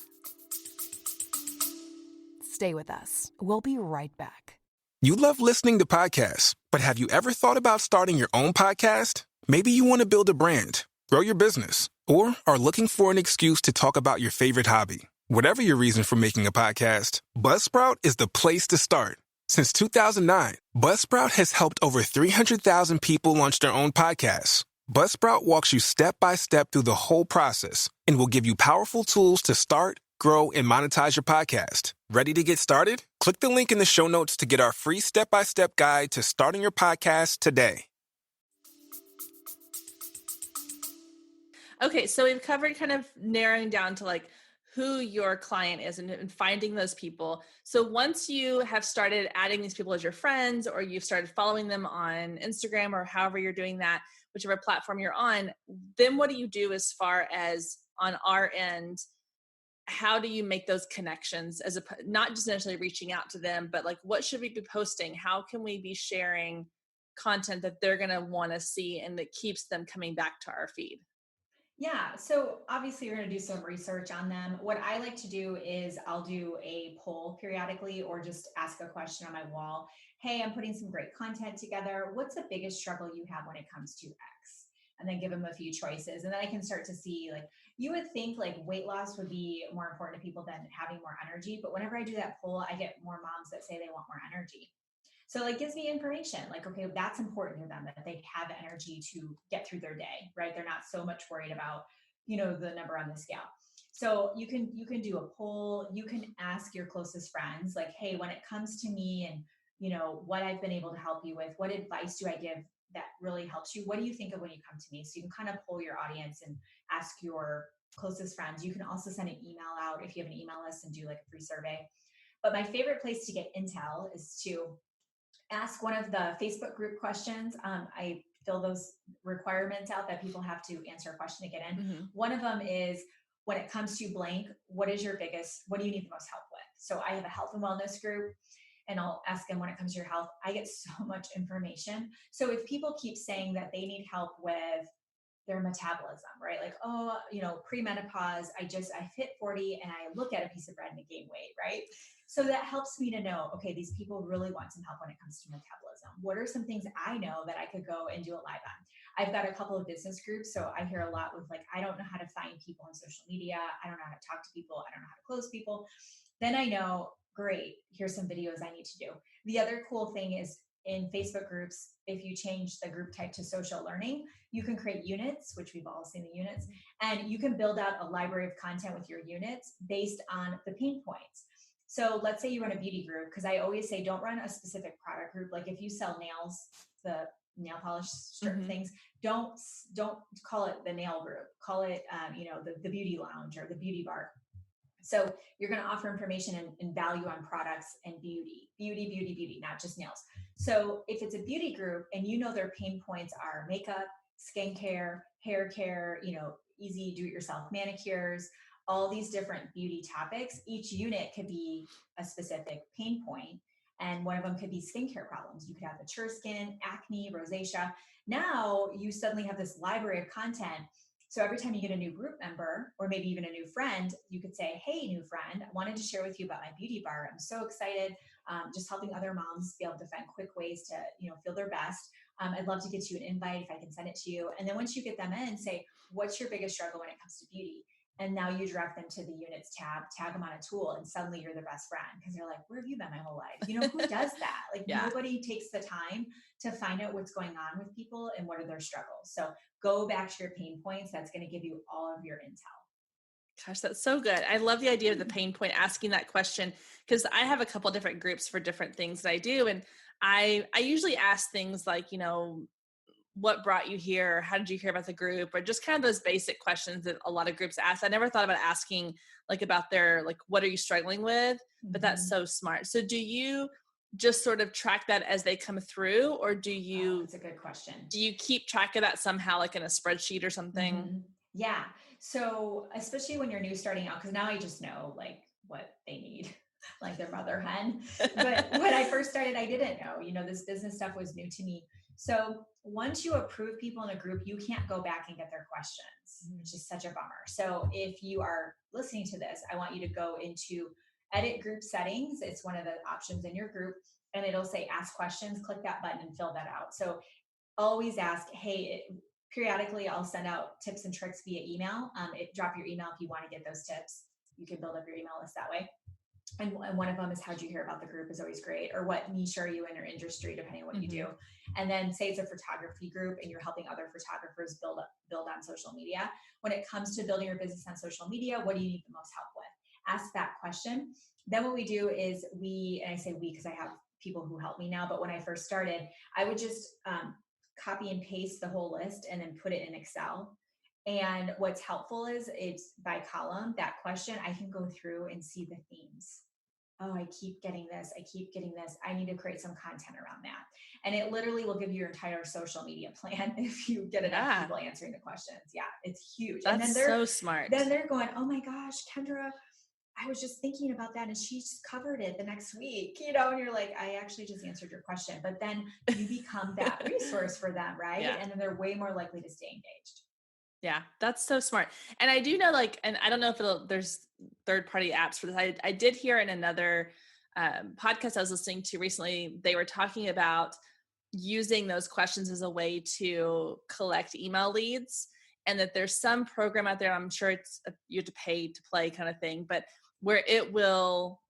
Stay with us. We'll be right back. You love listening to podcasts, but have you ever thought about starting your own podcast? Maybe you want to build a brand, grow your business, or are looking for an excuse to talk about your favorite hobby. Whatever your reason for making a podcast, Buzzsprout is the place to start. Since 2009, Buzzsprout has helped over 300,000 people launch their own podcasts. Buzzsprout walks you step by step through the whole process and will give you powerful tools to start, grow, and monetize your podcast. Ready to get started? Click the link in the show notes to get our free step-by-step guide to starting your podcast today. Okay, so we've covered kind of narrowing down to like who your client is and finding those people. So once you have started adding these people as your friends, or you've started following them on Instagram or however you're doing that, whichever platform you're on, then what do you do as far as on our end? How do you make those connections, as not just necessarily reaching out to them, but like, what should we be posting? How can we be sharing content that they're going to want to see and that keeps them coming back to our feed? Yeah. So obviously you're going to do some research on them. What I like to do is I'll do a poll periodically or just ask a question on my wall. Hey, I'm putting some great content together. What's the biggest struggle you have when it comes to X? And then give them a few choices. And then I can start to see, like, you would think like weight loss would be more important to people than having more energy. But whenever I do that poll, I get more moms that say they want more energy. So like gives me information like, okay, that's important to them that they have the energy to get through their day, right? They're not so much worried about, the number on the scale. So you can do a poll. You can ask your closest friends, like, hey, when it comes to me and, what I've been able to help you with, what advice do I give that really helps you? What do you think of when you come to me? So you can kind of poll your audience and ask your closest friends. You can also send an email out if you have an email list and do like a free survey. But my favorite place to get intel is to ask one of the Facebook group questions. I fill those requirements out that people have to answer a question to get in. Mm-hmm. One of them is, when it comes to blank, what do you need the most help with? So I have a health and wellness group, and I'll ask them, when it comes to your health, I get so much information. So if people keep saying that they need help with their metabolism, right? Like, premenopause, I've hit 40 and I look at a piece of bread and I gain weight, right? So that helps me to know, okay, these people really want some help when it comes to metabolism. What are some things I know that I could go and do it live on? I've got a couple of business groups. So I hear a lot with like, I don't know how to find people on social media. I don't know how to talk to people. I don't know how to close people. Then I know, great, here's some videos I need to do. The other cool thing is, in Facebook groups, if you change the group type to social learning, you can create units, which we've all seen the units, and you can build out a library of content with your units based on the pain points. So let's say you run a beauty group, because I always say don't run a specific product group. Like if you sell nails, the nail polish strip things, don't call it the nail group. Call it, the beauty lounge or the beauty bar. So you're going to offer information and value on products and beauty, not just nails. So if it's a beauty group and their pain points are makeup, skincare, hair care, easy do-it-yourself manicures, all these different beauty topics, each unit could be a specific pain point. And one of them could be skincare problems. You could have mature skin, acne, rosacea. Now you suddenly have this library of content. So every time you get a new group member, or maybe even a new friend, you could say, hey, new friend, I wanted to share with you about my beauty bar. I'm so excited. Just helping other moms be able to find quick ways to, feel their best. I'd love to get you an invite if I can send it to you. And then once you get them in, say, what's your biggest struggle when it comes to beauty? And now you direct them to the units tab, tag them on a tool, and suddenly you're their best friend, because they're like, where have you been my whole life? Who does that? Like Nobody takes the time to find out what's going on with people and what are their struggles. So go back to your pain points. That's going to give you all of your intel. Gosh, that's so good. I love the idea of the pain point, asking that question, because I have a couple different groups for different things that I do. And I usually ask things like, what brought you here? How did you hear about the group? Or just kind of those basic questions that a lot of groups ask. I never thought about asking like about their, like, what are you struggling with? But that's so smart. So do you just sort of track that as they come through, or do you, that's a good question. Do you keep track of that somehow, like in a spreadsheet or something? Mm-hmm. Yeah. So especially when you're new starting out, because now I just know like what they need, like their mother hen. But when I first started, I didn't know, this business stuff was new to me. So once you approve people in a group, you can't go back and get their questions, which is such a bummer. So if you are listening to this, I want you to go into edit group settings. It's one of the options in your group, and it'll say ask questions. Click that button and fill that out. So always ask, hey, periodically I'll send out tips and tricks via email. Drop your email if you want to get those tips. You can build up your email list that way. And one of them is, how'd you hear about the group is always great, or what niche are you in or industry, depending on what you do. And then say it's a photography group and you're helping other photographers build on social media. When it comes to building your business on social media, what do you need the most help with? Ask that question. Then what we do is and I say we because I have people who help me now, but when I first started, I would just copy and paste the whole list and then put it in Excel. And what's helpful is it's by column, that question, I can go through and see the themes. Oh, I keep getting this. I need to create some content around that. And it literally will give you your entire social media plan if you get enough people answering the questions. Yeah, it's huge. That's and then so smart. Then they're going, oh my gosh, Kendra, I was just thinking about that and she just covered it the next week, and you're like, I actually just answered your question. But then you become that resource for them, right? Yeah. And then they're way more likely to stay engaged. Yeah, that's so smart. And I do know, and I don't know if there's third-party apps for this. I did hear in another podcast I was listening to recently, they were talking about using those questions as a way to collect email leads, and that there's some program out there, I'm sure it's you have to pay to play kind of thing, but where it will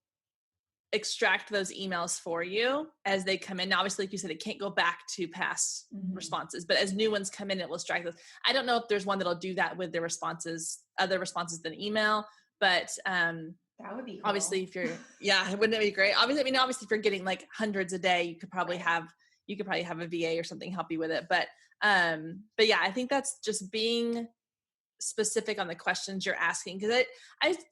extract those emails for you as they come in. Now, obviously, like you said, it can't go back to past responses, but as new ones come in, it will extract those. I don't know if there's one that'll do that with the responses, other responses than email, but that would be cool. Obviously if you're, wouldn't it be great? Obviously, if you're getting like hundreds a day, you could probably have a VA or something help you with it. But yeah, I think that's just being specific on the questions you're asking. Cause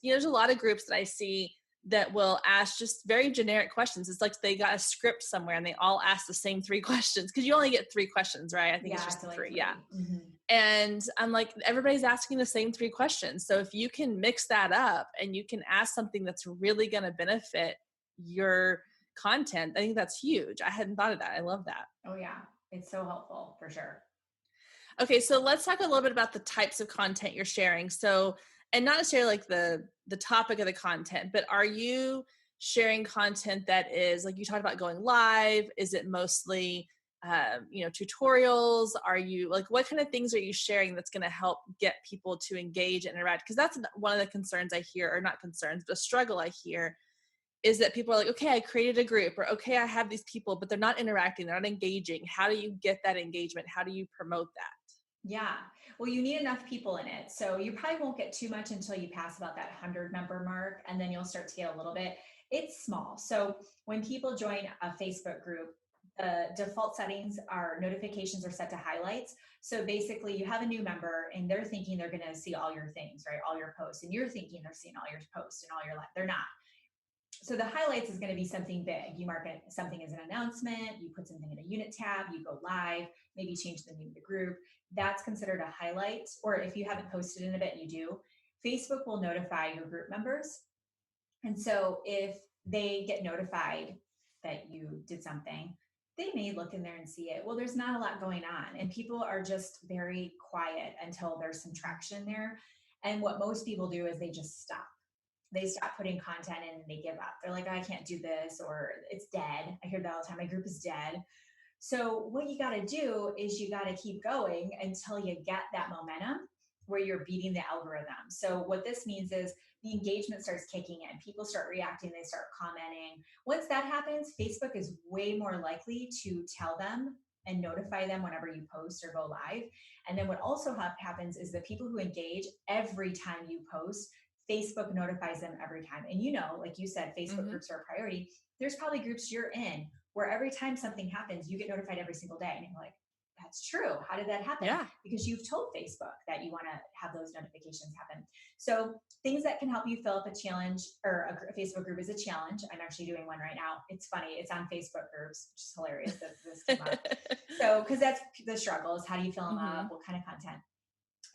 there's a lot of groups that I see that will ask just very generic questions. It's like they got a script somewhere and they all ask the same 3 questions. Cause you only get 3 questions, right? I think it's just 3. Yeah. Mm-hmm. And I'm like, everybody's asking the same 3 questions. So if you can mix that up and you can ask something that's really going to benefit your content, I think that's huge. I hadn't thought of that. I love that. Oh yeah. It's so helpful for sure. Okay. So let's talk a little bit about the types of content you're sharing. So, and not necessarily like the topic of the content, but are you sharing content that is like you talked about going live? Is it mostly, tutorials? Are you like, what kind of things are you sharing that's going to help get people to engage and interact? Because that's one of the concerns I hear, or not concerns, but a struggle I hear is that people are like, okay, I created a group, or okay, I have these people, but they're not interacting, they're not engaging. How do you get that engagement? How do you promote that? Yeah. Well, you need enough people in it. So you probably won't get too much until you pass about that 100 member mark. And then you'll start to get a little bit, it's small. So when people join a Facebook group, the default settings are notifications are set to highlights. So basically you have a new member and they're thinking they're going to see all your things, right? All your posts, and you're thinking they're seeing all your posts and all your life. They're not. So the highlights is going to be something big. You mark it something as an announcement, you put something in a unit tab, you go live, maybe change the name of the group. That's considered a highlight. Or if you haven't posted in a bit, you do. Facebook will notify your group members. And so if they get notified that you did something, they may look in there and see it. Well, there's not a lot going on and people are just very quiet until there's some traction there. And what most people do is they just stop. They stop putting content in and they give up. They're like, I can't do this, or it's dead. I hear that all the time. My group is dead. So what you got to do is you got to keep going until you get that momentum where you're beating the algorithm. So what this means is the engagement starts kicking in. People start reacting. They start commenting. Once that happens, Facebook is way more likely to tell them and notify them whenever you post or go live. And then what also happens is the people who engage every time you post, Facebook notifies them every time. And like you said, Facebook groups are a priority. There's probably groups you're in where every time something happens, you get notified every single day. And you're like, that's true. How did that happen? Yeah. Because you've told Facebook that you want to have those notifications happen. So things that can help you fill up a challenge, or a Facebook group is a challenge. I'm actually doing one right now. It's funny. It's on Facebook groups, which is hilarious that this came up. So, because that's the struggle is how do you fill them up? What kind of content?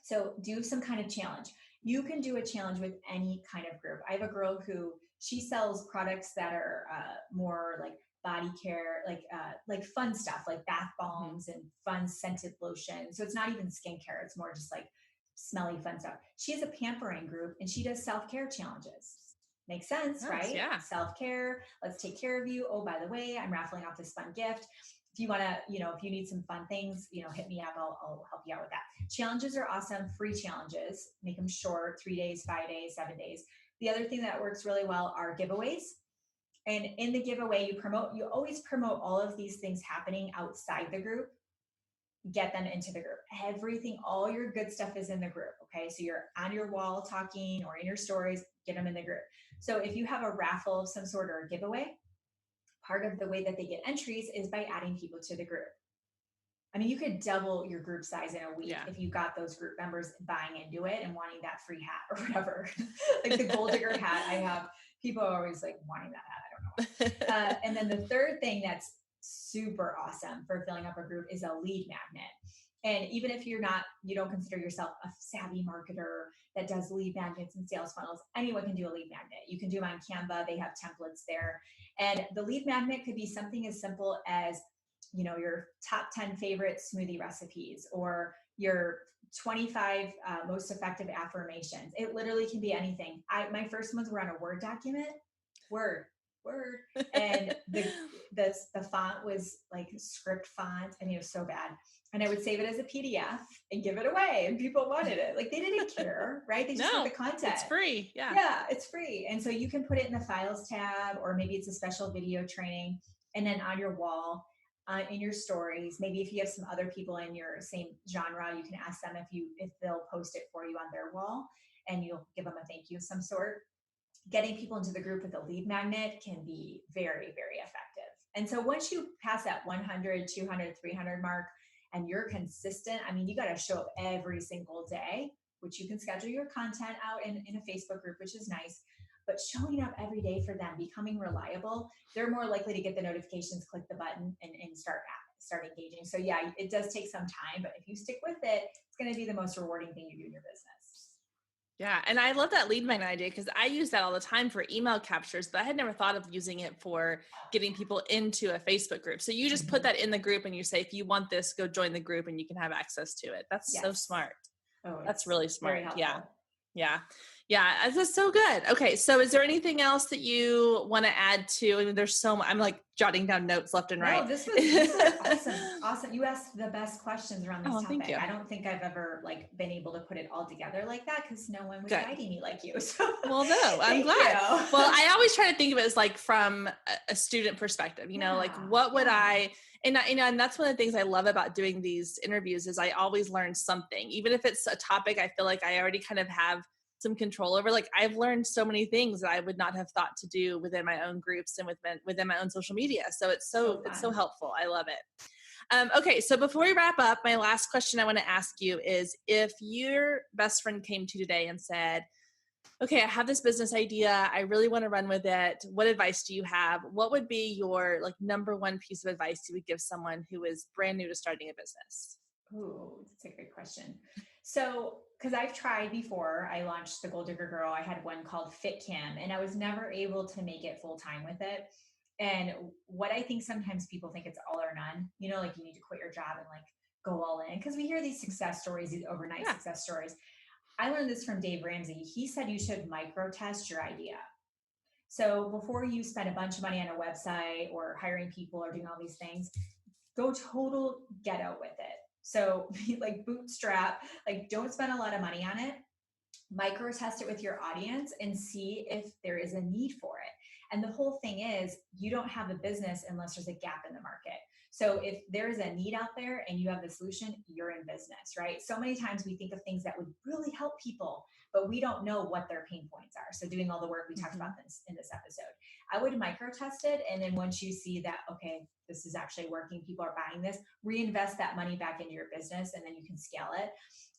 So do some kind of challenge. You can do a challenge with any kind of group. I have a girl who she sells products that are more like body care, like fun stuff, like bath bombs and fun scented lotion. So it's not even skincare. It's more just like smelly fun stuff. She has a pampering group and she does self-care challenges. Makes sense, right? Yeah. Self-care. Let's take care of you. Oh, by the way, I'm raffling off this fun gift. If you want to, if you need some fun things, hit me up. I'll help you out with that. Challenges are awesome. Free challenges. Make them short, 3 days, 5 days, 7 days. The other thing that works really well are giveaways. And in the giveaway, you always promote all of these things happening outside the group. Get them into the group. Everything, all your good stuff is in the group. Okay. So you're on your wall talking or in your stories, get them in the group. So if you have a raffle of some sort or a giveaway, part of the way that they get entries is by adding people to the group. I mean, you could double your group size in a week if you got those group members buying into it and wanting that free hat or whatever. Like the gold digger hat I have, people are always like wanting that hat. I don't know. And then the third thing that's super awesome for filling up a group is a lead magnet. And even if you don't consider yourself a savvy marketer that does lead magnets and sales funnels, anyone can do a lead magnet. You can do them on Canva. They have templates there. And the lead magnet could be something as simple as, your top 10 favorite smoothie recipes or your 25 most effective affirmations. It literally can be anything. My first ones were on a Word document. Word. word. And the font was like script font, and it was so bad. And I would save it as a PDF and give it away, and people wanted it. Like, they didn't care, right? They just want the content. It's free. Yeah. Yeah, it's free. And so you can put it in the files tab, or maybe it's a special video training. And then on your wall, in your stories, maybe if you have some other people in your same genre, you can ask them if they'll post it for you on their wall, and you'll give them a thank you of some sort. Getting people into the group with a lead magnet can be very, very effective. And so once you pass that 100, 200, 300 mark, and you're consistent, I mean, you got to show up every single day, which you can schedule your content out in a Facebook group, which is nice. But showing up every day for them, becoming reliable, they're more likely to get the notifications, click the button, and start engaging. So yeah, it does take some time, but if you stick with it, it's going to be the most rewarding thing you do in your business. Yeah. And I love that lead magnet idea, because I use that all the time for email captures, but I had never thought of using it for getting people into a Facebook group. So you just put that in the group and you say, if you want this, go join the group and you can have access to it. That's so smart. Oh, that's really smart. Yeah. Yeah. Yeah. That's so good. Okay. So is there anything else that you want to add to? I mean, there's so much, I'm like jotting down notes left and right. No, this was awesome. Awesome. You asked the best questions around this topic. Thank you. I don't think I've ever been able to put it all together like that, because no one was guiding me like you. So well, no, I'm glad. Well, I always try to think of it as like from a student perspective, like what would I, and that's one of the things I love about doing these interviews is I always learn something, even if it's a topic I feel like I already kind of have some control over. Like, I've learned so many things that I would not have thought to do within my own groups and within my own social media. So it's so helpful. I love it. Okay. So before we wrap up, my last question I want to ask you is, if your best friend came to you today and said, okay, I have this business idea, I really want to run with it, what advice do you have? What would be your number one piece of advice you would give someone who is brand new to starting a business? Ooh, that's a great question. So, because I've tried before, I launched the Gold Digger Girl. I had one called Fit Kim, and I was never able to make it full time with it. And what I think sometimes people think it's all or none, you need to quit your job and go all in. Because we hear these success stories, these overnight success stories. I learned this from Dave Ramsey. He said you should micro test your idea. So before you spend a bunch of money on a website or hiring people or doing all these things, go total ghetto with it. So bootstrap, don't spend a lot of money on it. Micro test it with your audience and see if there is a need for it. And the whole thing is, you don't have a business unless there's a gap in the market. So if there's a need out there and you have the solution, you're in business, right? So many times we think of things that would really help people, but we don't know what their pain points are. So doing all the work we talked about in this episode, I would micro test it. And then once you see that, okay, this is actually working, people are buying this, reinvest that money back into your business, and then you can scale it.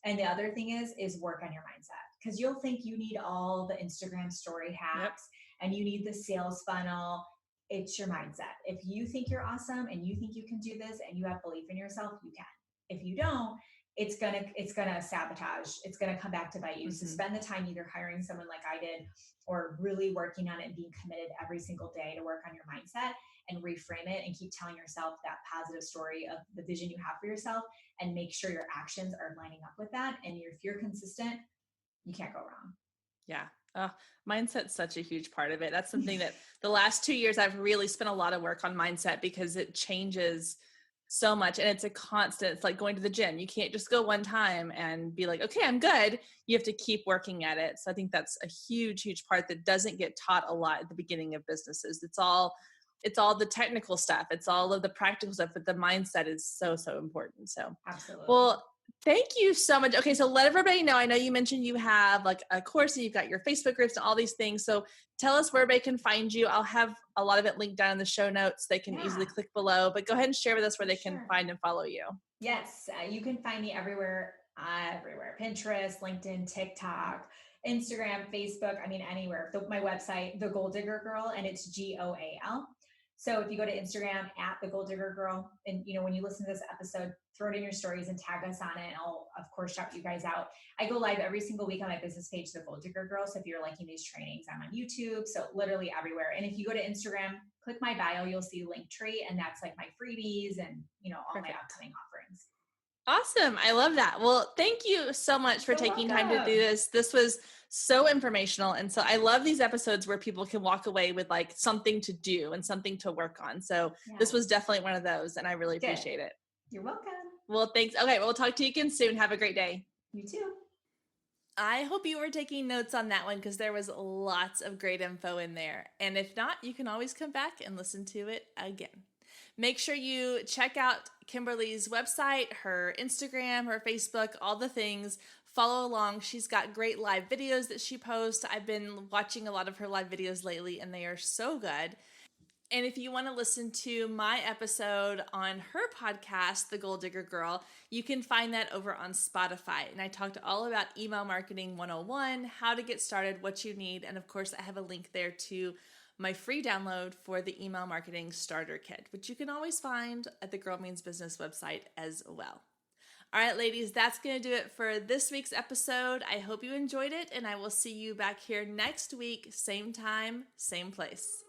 And the other thing is work on your mindset, because you'll think you need all the Instagram story hacks and you need the sales funnel. It's your mindset. If you think you're awesome and you think you can do this and you have belief in yourself, you can. If you don't, it's gonna sabotage. It's gonna come back to bite you. So spend the time either hiring someone like I did, or really working on it and being committed every single day to work on your mindset and reframe it and keep telling yourself that positive story of the vision you have for yourself, and make sure your actions are lining up with that. And if you're consistent, you can't go wrong. Yeah. Mindset's such a huge part of it. That's something that the last 2 years I've really spent a lot of work on mindset, because it changes so much. And it's a constant, it's like going to the gym. You can't just go one time and be like, okay, I'm good. You have to keep working at it. So I think that's a huge, huge part that doesn't get taught a lot at the beginning of businesses. It's all the technical stuff. It's all of the practical stuff, but the mindset is so, so important. So absolutely. Well, thank you so much. Okay. So let everybody know, I know you mentioned you have a course and you've got your Facebook groups and all these things. So tell us where everybody can find you. I'll have a lot of it linked down in the show notes. They can easily click below, but go ahead and share with us where they can find and follow you. Yes. You can find me everywhere, Pinterest, LinkedIn, TikTok, Instagram, Facebook. I mean, anywhere. My website, The Gold Digger Girl, and it's GOAL. So if you go to Instagram at The Gold Digger Girl, and when you listen to this episode, throw it in your stories and tag us on it. And I'll of course shout you guys out. I go live every single week on my business page, The Gold Digger Girl. So if you're liking these trainings, I'm on YouTube. So literally everywhere. And if you go to Instagram, click my bio, you'll see Linktree, and that's my freebies and all my upcoming offerings. Awesome. I love that. Well, thank you so much for taking time to do this. This was so informational. And so I love these episodes where people can walk away with like something to do and something to work on. So this was definitely one of those, and I really appreciate it. You're welcome. Well, thanks. Okay. Well, we'll talk to you again soon. Have a great day. You too. I hope you were taking notes on that one because there was lots of great info in there. And if not, you can always come back and listen to it again. Make sure you check out Kimberly's website, her Instagram, her Facebook, all the things. Follow along. She's got great live videos that she posts. I've been watching a lot of her live videos lately, and they are so good. And if you want to listen to my episode on her podcast, The Goal Digger Girl, you can find that over on Spotify. And I talked all about email marketing 101, how to get started, what you need. And of course, I have a link there to my free download for the email marketing starter kit, which you can always find at the Girl Means Business website as well. All right, ladies, that's going to do it for this week's episode. I hope you enjoyed it, and I will see you back here next week, same time, same place.